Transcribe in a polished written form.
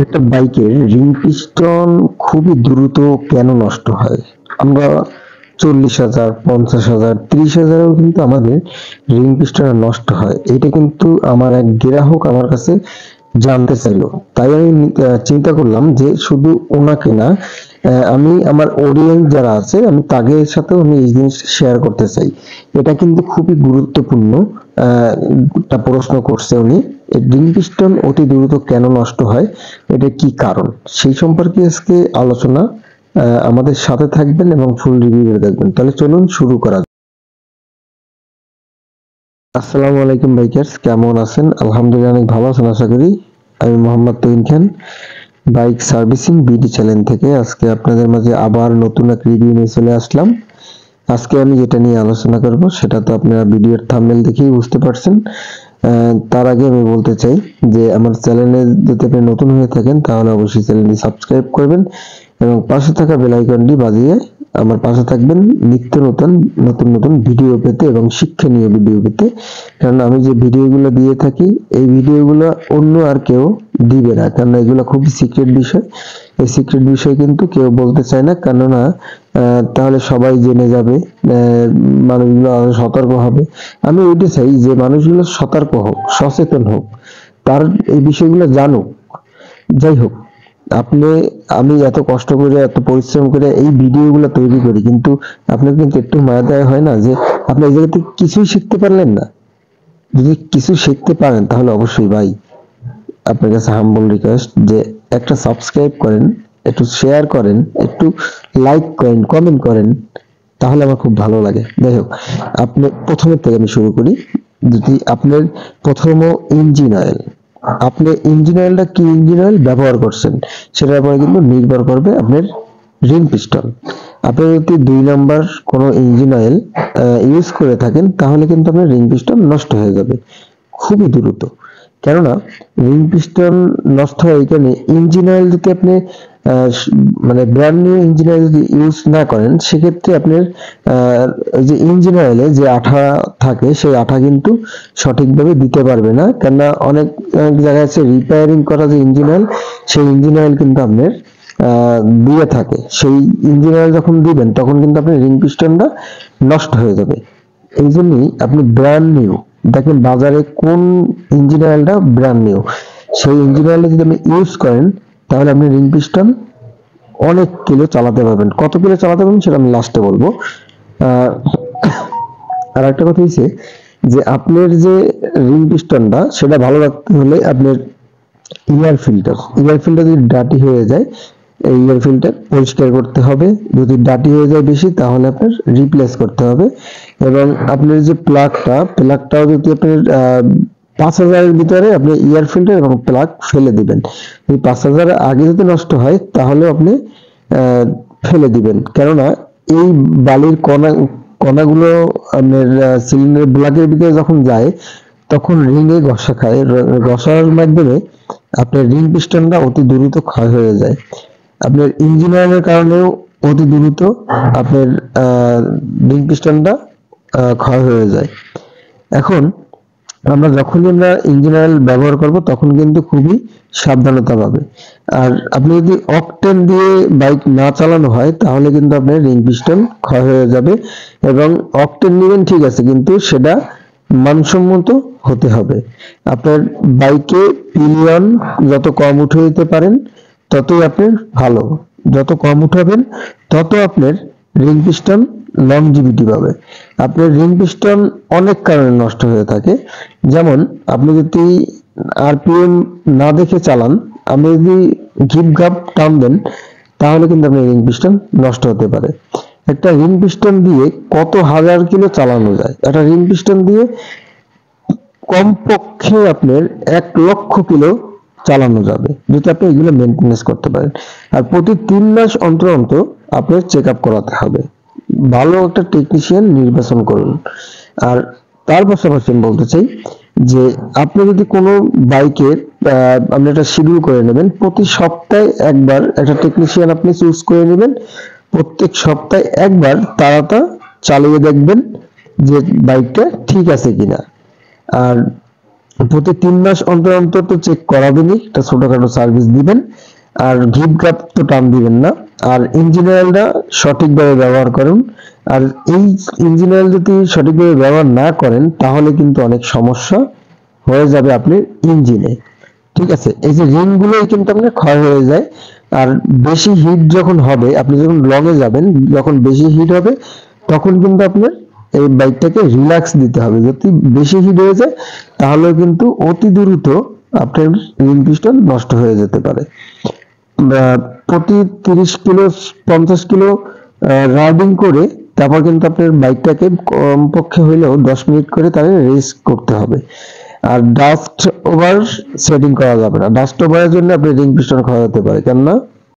একটা বাইকের ring piston খুবই দ্রুত কেন নষ্ট হয়? আমরা 40,000, 50,000, 30,000-এও কিন্তু আমাদের রিং পিস্টন নষ্ট হয়। এটা কিন্তু আমার এক গ্রাহক আমার কাছে জানতে চাইলো। তাই আমি চিন্তা করলাম যে শুধু ওনাকে না, আমি আমার অডিয়েন্স যারা আছে আমি তাদের সাথেও আমি এই জিনিসটা শেয়ার করতে চাই। এটা কিন্তু খুবই গুরুত্বপূর্ণ একটা প্রশ্ন করছে উনি। রিং পিস্টন অতি দ্রুত কেন নষ্ট হয়, এটা কি কারণ, সেই সম্পর্কে আজকে আলোচনা। আমাদের সাথে থাকবেন এবং ফুল রিভিউ দেখবেন। তাহলে চলুন শুরু করা যাক। আসসালামু আলাইকুম বাইকার্স, কেমন আছেন? আলহামদুলিল্লাহ অনেক ভালো আছেন আশা করি। আমি মোহাম্মদ তুহিন খান, বাইক সার্ভিসিং বিডি চ্যানেল থেকে আজকে আপনাদের মাঝে আবার নতুন এক রিভিউ নিয়ে চলে আসলাম। আজকে আমি যেটা নিয়ে আলোচনা করব সেটা তো আপনারা ভিডিওর থাম্বনেল দেখেই বুঝতে পারছেন। তার আগে আমি বলতে চাই যে আমার চ্যানেলে যদি আপনি নতুন হয়ে থাকেন তাহলে অবশ্যই চ্যানেলটি সাবস্ক্রাইব করবেন এবং পাশে থাকা বেল আইকনটি বাজিয়ে আমার পাশে থাকবেন নিত্য নতুন নতুন নতুন ভিডিও পেতে এবং শিক্ষণীয় ভিডিও পেতে। কারণ আমি যে ভিডিওগুলো দিয়ে থাকি এই ভিডিওগুলো অন্য আর কেউ দিবে না, কারণ এগুলো খুবই সিক্রেট বিষয়। এই সিক্রেট বিষয় কিন্তু কেউ বলতে চায় না, কেননা তাহলে সবাই জেনে যাবে, মানুষগুলো আরো সতর্ক হবে। আমি ওইটা চাই যে মানুষগুলো সতর্ক হোক, সচেতন হোক, তার এই বিষয়গুলো জানুক। যাই হোক, আপনি আমি এত কষ্ট করে এত পরিশ্রম করে এই ভিডিওগুলো তৈরি করি, কিন্তু আপনার কিন্তু একটু মায়া দেওয়া হয় না যে আপনি এই জায়গা থেকে কিছুই শিখতে পারলেন না? যদি কিছু শিখতে পারেন তাহলে অবশ্যই ভাই আপনার কাছে হাম্বল রিকোয়েস্ট যে একটা সাবস্ক্রাইব করেন, একটু শেয়ার করেন, একটু লাইক করেন, কমেন্ট করেন, তাহলে আমার খুব ভালো লাগে। যাই হোক, আপনি প্রথমের থেকে আমি শুরু করি। যদি আপনার প্রথম ইঞ্জিন অয়েল, আপনি ইঞ্জিন অয়েলটা কি ইঞ্জিন অয়েল ব্যবহার করছেন সেটার উপরে কিন্তু নির্ভর করবে আপনার রিং পিস্টন। আপনি যদি 2 নাম্বার কোনো ইঞ্জিন অয়েল ইউজ করে থাকেন তাহলে কিন্তু আপনার রিং পিস্টন নষ্ট হয়ে যাবে খুবই দ্রুত। কেননা রিং পিস্টন নষ্ট হয় এখানে, ইঞ্জিন অয়েল যদি আপনি মানে ব্র্যান্ড নিউ ইঞ্জিন অয়েল যদি ইউজ না করেন সেক্ষেত্রে আপনার ওই যে ইঞ্জিন অয়েলে যে আঠা থাকে সেই আঠা কিন্তু সঠিকভাবে দিতে পারবে না। কেননা অনেক জায়গায় আছে রিপেয়ারিং করা যে ইঞ্জিন অয়েল, সেই ইঞ্জিন অয়েল কিন্তু আপনার দিয়ে থাকে। সেই ইঞ্জিন অয়েল যখন দিবেন তখন কিন্তু আপনার রিং পিস্টনটা নষ্ট হয়ে যাবে। এই জন্যই আপনি ব্র্যান্ড নিউ দেখেন বাজারে কোন ইঞ্জিন অয়েলটা ব্র্যান্ড নিউ, সেই ইঞ্জিন অয়েল যদি আপনি ইউজ করেন তাহলে আপনি রিং পিস্টন অনেক কিলো চালাতে পারবেন। কত কিলো চালাতে পারবেন সেটা আমি লাস্টে বলবো। আহ, আর একটা কথা হচ্ছে যে আপনার যে রিং পিস্টনটা সেটা ভালো রাখতে হলে আপনার ইয়ার ফিল্টার যদি ডার্টি হয়ে যায়, এই ইয়ার ফিল্টার পরিষ্কার করতে হবে। যদি ডার্টি হয়ে যায় বেশি তাহলে আপনার রিপ্লেস করতে হবে। এবং আপনার যে প্লাগটাও যদি আপনার 5,000-এর ভিতরে আপনি ইয়ার ফিল্টার এবং প্লাগ ফেলে দিবেন। এই 5,000 আগে যদি নষ্ট হয় তাহলে আপনি ফেলে দিবেন। কেননা এই বালির কণাগুলো আপনার সিলিন্ডার প্লাগের ভিতরে যখন যায় তখন রিংয়ে ঘষা খায়, ঘষার মাধ্যমে আপনার রিং পিস্টনটা অতি দ্রুত ক্ষয় হয়ে যায়। আপনার ইঞ্জিন অয়েলের কারণেও অতি দ্রুত আপনার রিং পিস্টনটা ক্ষয় হয়ে যায়। এখন যখনই আমরা ইঞ্জিন অয়েল ব্যবহার করব তখন কিন্তু খুবই সাবধানতা পাবে। আর আপনি যদি অকটেন দিয়ে বাইক না চালানো হয় তাহলে কিন্তু আপনার রিং পিস্টন ক্ষয় হয়ে যাবে। এবং অকটেন নেবেন ঠিক আছে, কিন্তু সেটা মানসম্মত হতে হবে। আপনার বাইকে পিলিয়ন যত কম উঠে দিতে পারেন ততই আপনার ভালো। যত কম উঠাবেন তত আপনার রিং পিস্টন লংজিভিটি পাবে। আপনার রিং পিস্টন অনেক কারণে নষ্ট হয়ে থাকে। যেমন আপনি যদি আরপিএম না দেখে চালান, আপনি যদি ঘিপ ঘাপ টান দেন তাহলে কিন্তু আপনার রিং পিস্টন নষ্ট হতে পারে। একটা রিং পিস্টন দিয়ে কত হাজার কিলো চালানো যায়, একটা রিং পিস্টন দিয়ে কমপক্ষে আপনার 1,00,000 কিলো চালানো যাবে যদি আপনি এগুলো মেনটেনেন্স করতে পারেন। আর প্রতি 3 মাস অন্তর অন্তর আপনার চেক আপ করাতে হবে। ভালো একটা টেকনিশিয়ান নির্বাচন করুন। আর তার পাশাপাশি আমি বলতে চাই যে আপনি যদি কোনো বাইকের আপনি একটা শিডিউল করে নেবেন, প্রতি সপ্তাহে একবার একটা টেকনিশিয়ান আপনি চুজ করে নেবেন। প্রত্যেক সপ্তাহে একবার তারাটা চালিয়ে দেখবেন যে বাইকটা ঠিক আছে কিনা। আর প্রতি 3 মাস অন্তর অন্তর তো চেক করাবেনই, একটা ছোটখাটো সার্ভিস দিবেন। আর ঘিপ গ্রাপ তো টান দিবেন না। আর ইঞ্জিন অয়েলটা সঠিকভাবে ব্যবহার করুন। আর এই ইঞ্জিন অয়েল যদি সঠিকভাবে ব্যবহার না করেন তাহলে কিন্তু অনেক সমস্যা হয়ে যাবে আপনার ইঞ্জিনে। ঠিক আছে, এই যে রিং গুলোই কিন্তু আপনার ক্ষয় হয়ে যায়। আর বেশি হিট যখন হবে, আপনি যখন লং এ যাবেন, যখন বেশি হিট হবে তখন কিন্তু আপনার এই বাইকটাকে রিল্যাক্স দিতে হবে। যদি বেশি হিট হয়ে যায় তাহলে কিন্তু অতি দ্রুত আপনার রিং পিস্টন নষ্ট হয়ে যেতে পারে। প্রতি 30 কিলো 50 কিলো রাইডিং করে তারপর কিন্তু আপনার বাইকটাকে কমপক্ষে হইলেও 10 মিনিট করে তাহলে রেস্ট করতে হবে। আর ডাস্ট ওভার সেটিং করা যাবে না। ডাস্ট ওভারের জন্য আপনি রিং পিস্টন ক্ষয় হতে পারে, কেননা